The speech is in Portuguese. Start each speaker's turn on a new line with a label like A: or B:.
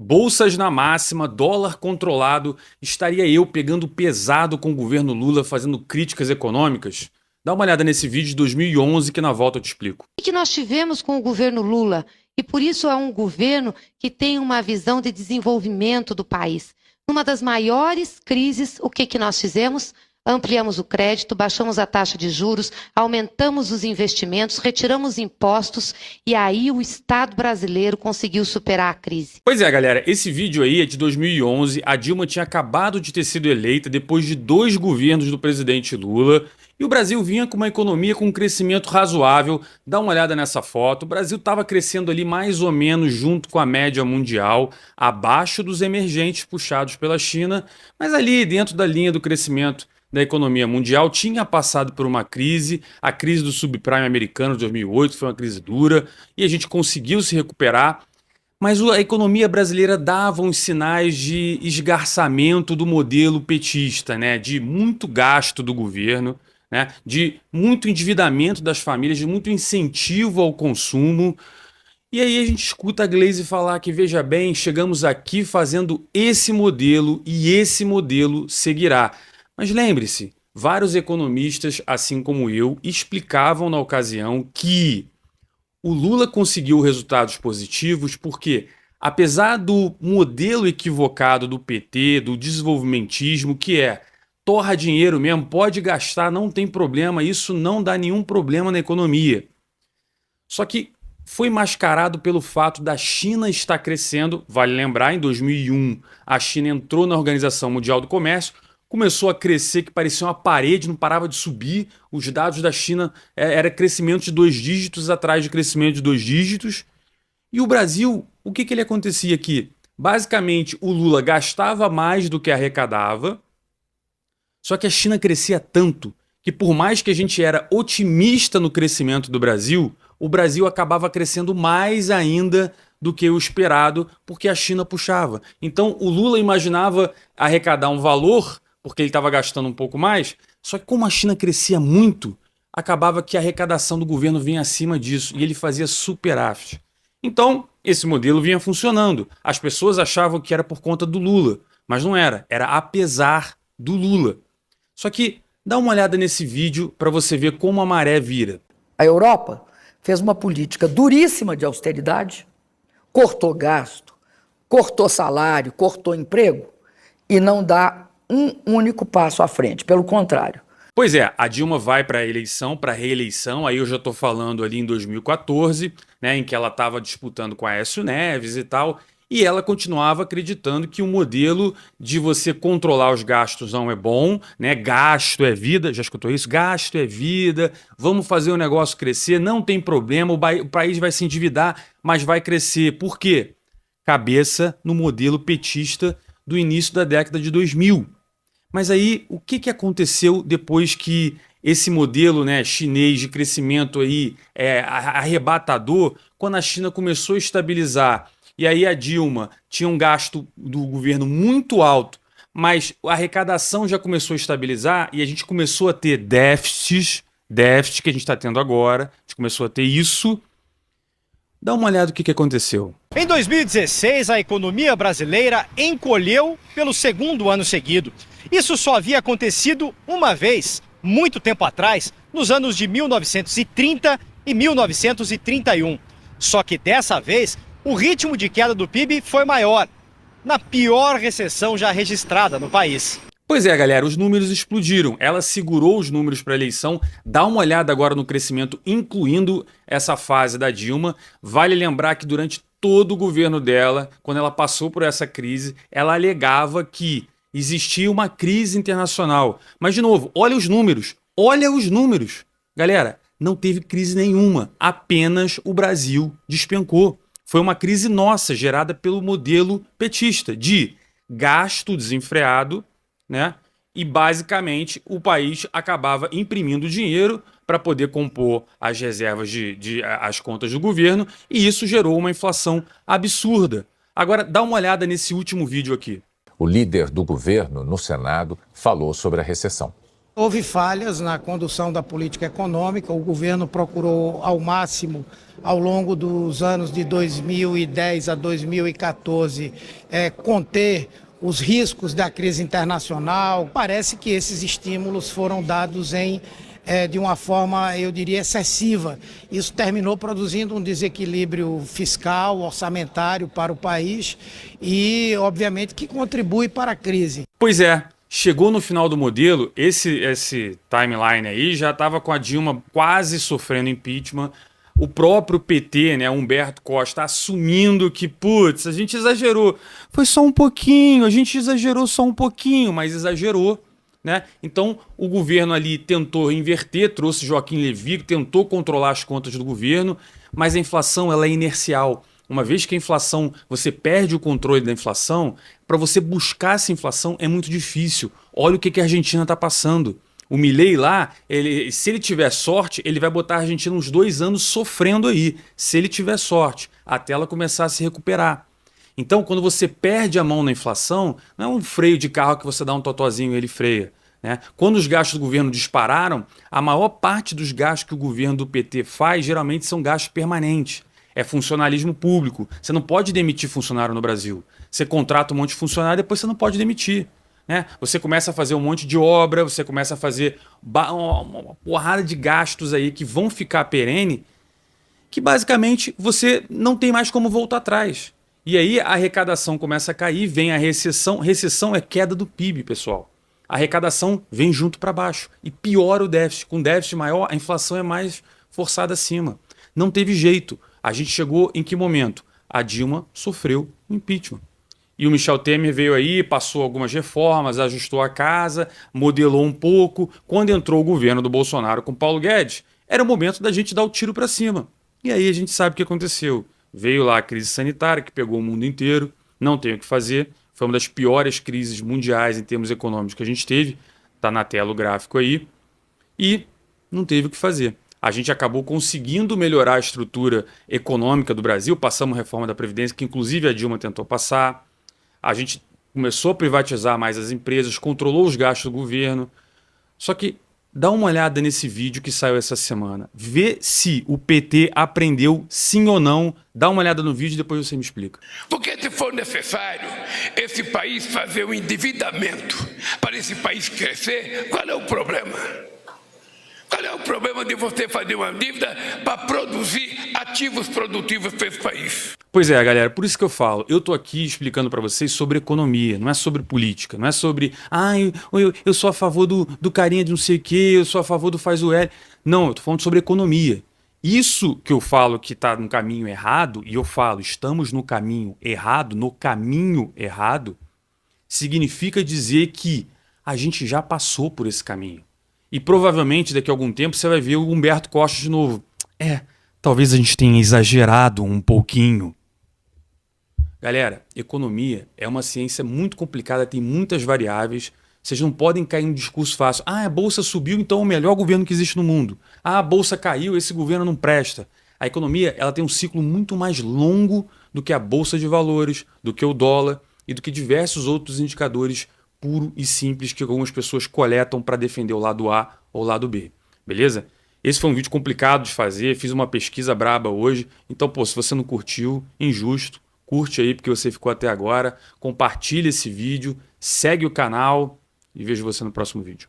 A: Bolsas na máxima, dólar controlado, estaria eu pegando pesado com o governo Lula fazendo críticas econômicas? Dá uma olhada nesse vídeo de 2011 que na volta eu te explico.
B: O que nós tivemos com o governo Lula? E por isso é um governo que tem uma visão de desenvolvimento do país. Numa das maiores crises, o que nós fizemos? Ampliamos o crédito, baixamos a taxa de juros, aumentamos os investimentos, retiramos impostos e aí o Estado brasileiro conseguiu superar a crise.
A: Pois é, galera, esse vídeo aí é de 2011, a Dilma tinha acabado de ter sido eleita depois de 2 governos do presidente Lula e o Brasil vinha com uma economia com um crescimento razoável. Dá uma olhada nessa foto, o Brasil estava crescendo ali mais ou menos junto com a média mundial, abaixo dos emergentes puxados pela China, mas ali dentro da linha do crescimento da economia mundial, tinha passado por uma crise, a crise do subprime americano de 2008 foi uma crise dura e a gente conseguiu se recuperar, mas a economia brasileira dava uns sinais de esgarçamento do modelo petista, né? De muito gasto do governo, né? De muito endividamento das famílias, de muito incentivo ao consumo. E aí a gente escuta a Glaze falar que, veja bem, chegamos aqui fazendo esse modelo e esse modelo seguirá. Mas lembre-se, vários economistas, assim como eu, explicavam na ocasião que o Lula conseguiu resultados positivos porque, apesar do modelo equivocado do PT, do desenvolvimentismo, que é torra dinheiro mesmo, pode gastar, não tem problema, isso não dá nenhum problema na economia. Só que foi mascarado pelo fato da China estar crescendo. Vale lembrar, em 2001, a China entrou na Organização Mundial do Comércio, começou a crescer que parecia uma parede, não parava de subir. Os dados da China era crescimento de 2 dígitos atrás de crescimento de 2 dígitos. E o Brasil, o que ele acontecia aqui? Basicamente, o Lula gastava mais do que arrecadava, só que a China crescia tanto que, por mais que a gente era otimista no crescimento do Brasil, o Brasil acabava crescendo mais ainda do que o esperado, porque a China puxava. Então, o Lula imaginava arrecadar um valor porque ele estava gastando um pouco mais, só que como a China crescia muito, acabava que a arrecadação do governo vinha acima disso e ele fazia superávit. Então, esse modelo vinha funcionando. As pessoas achavam que era por conta do Lula, mas não era, era apesar do Lula. Só que dá uma olhada nesse vídeo para você ver como a maré vira.
C: A Europa fez uma política duríssima de austeridade, cortou gasto, cortou salário, cortou emprego e não dá um único passo à frente, pelo contrário.
A: Pois é, a Dilma vai para a eleição, para a reeleição, aí eu já estou falando ali em 2014, né, em que ela estava disputando com a Aécio Neves e tal, e ela continuava acreditando que o modelo de você controlar os gastos não é bom, né, gasto é vida, já escutou isso? Gasto é vida, vamos fazer o negócio crescer, não tem problema, o país vai se endividar, mas vai crescer. Por quê? Cabeça no modelo petista do início da década de 2000. Mas aí, o que aconteceu depois que esse modelo, né, chinês de crescimento aí, arrebatador, quando a China começou a estabilizar, e aí a Dilma tinha um gasto do governo muito alto, mas a arrecadação já começou a estabilizar e a gente começou a ter déficit que a gente está tendo agora, a gente começou a ter isso. Dá uma olhada no que aconteceu.
D: Em 2016, a economia brasileira encolheu pelo 2º ano seguido. Isso só havia acontecido uma vez, muito tempo atrás, nos anos de 1930 e 1931. Só que dessa vez, o ritmo de queda do PIB foi maior, na pior recessão já registrada no país.
A: Pois é, galera, os números explodiram. Ela segurou os números para a eleição. Dá uma olhada agora no crescimento, incluindo essa fase da Dilma. Vale lembrar que durante todo o governo dela, quando ela passou por essa crise, ela alegava que existia uma crise internacional. Mas, de novo, olha os números. Olha os números. Galera, não teve crise nenhuma. Apenas o Brasil despencou. Foi uma crise nossa, gerada pelo modelo petista, de gasto desenfreado, né? E basicamente o país acabava imprimindo dinheiro para poder compor as reservas as contas do governo, e isso gerou uma inflação absurda. Agora dá uma olhada nesse último vídeo aqui.
E: O líder do governo no Senado falou sobre a recessão. Houve falhas na condução da política econômica, o governo procurou ao máximo, ao longo dos anos de 2010 a 2014, conter os riscos da crise internacional. Parece que esses estímulos foram dados de uma forma, eu diria, excessiva. Isso terminou produzindo um desequilíbrio fiscal, orçamentário para o país e, obviamente, que contribui para a crise.
A: Pois é. Chegou no final do modelo, esse timeline aí já estava com a Dilma quase sofrendo impeachment, o próprio PT, né, Humberto Costa, assumindo que, putz, a gente exagerou. Foi só um pouquinho, a gente exagerou só um pouquinho, mas exagerou, né? Então o governo ali tentou inverter, trouxe Joaquim Levy, tentou controlar as contas do governo, mas a inflação ela é inercial. Uma vez que a inflação, você perde o controle da inflação, para você buscar essa inflação é muito difícil. Olha o que a Argentina está passando. O Milei lá, se ele tiver sorte, ele vai botar a Argentina uns 2 anos sofrendo aí. Se ele tiver sorte, até ela começar a se recuperar. Então, quando você perde a mão na inflação, não é um freio de carro que você dá um totozinho e ele freia, né? Quando os gastos do governo dispararam, a maior parte dos gastos que o governo do PT faz geralmente são gastos permanentes. É funcionalismo público. Você não pode demitir funcionário no Brasil. Você contrata um monte de funcionário e depois você não pode demitir, né? Você começa a fazer um monte de obra, você começa a fazer uma porrada de gastos aí que vão ficar perene, que basicamente você não tem mais como voltar atrás. E aí a arrecadação começa a cair, vem a recessão. Recessão é queda do PIB, pessoal. A arrecadação vem junto para baixo e piora o déficit. Com déficit maior, a inflação é mais forçada acima. Não teve jeito. A gente chegou em que momento? A Dilma sofreu impeachment. E o Michel Temer veio aí, passou algumas reformas, ajustou a casa, modelou um pouco. Quando entrou o governo do Bolsonaro com Paulo Guedes, era o momento da gente dar o tiro para cima. E aí a gente sabe o que aconteceu. Veio lá a crise sanitária, que pegou o mundo inteiro, não tem o que fazer. Foi uma das piores crises mundiais em termos econômicos que a gente teve. Está na tela o gráfico aí. E não teve o que fazer. A gente acabou conseguindo melhorar a estrutura econômica do Brasil, passamos a reforma da Previdência, que inclusive a Dilma tentou passar. A gente começou a privatizar mais as empresas, controlou os gastos do governo. Só que dá uma olhada nesse vídeo que saiu essa semana. Vê se o PT aprendeu sim ou não. Dá uma olhada no vídeo e depois você me explica.
F: Porque se for necessário esse país fazer um endividamento para esse país crescer, qual é o problema? Qual é o problema de você fazer uma dívida para produzir ativos produtivos para esse país?
A: Pois é, galera, por isso que eu falo, eu tô aqui explicando para vocês sobre economia, não é sobre política, não é sobre, eu sou a favor do carinha de não sei o quê, eu sou a favor do faz o L. Não, eu tô falando sobre economia. Isso que eu falo que tá no caminho errado, e eu falo, estamos no caminho errado, significa dizer que a gente já passou por esse caminho. E provavelmente daqui a algum tempo você vai ver o Humberto Costa de novo. Talvez a gente tenha exagerado um pouquinho. Galera, economia é uma ciência muito complicada, tem muitas variáveis. Vocês não podem cair em um discurso fácil. A bolsa subiu, então é o melhor governo que existe no mundo. A bolsa caiu, esse governo não presta. A economia ela tem um ciclo muito mais longo do que a bolsa de valores, do que o dólar e do que diversos outros indicadores puro e simples que algumas pessoas coletam para defender o lado A ou o lado B. Beleza? Esse foi um vídeo complicado de fazer, fiz uma pesquisa braba hoje. Então, se você não curtiu, injusto, curte aí porque você ficou até agora, compartilha esse vídeo, segue o canal e vejo você no próximo vídeo.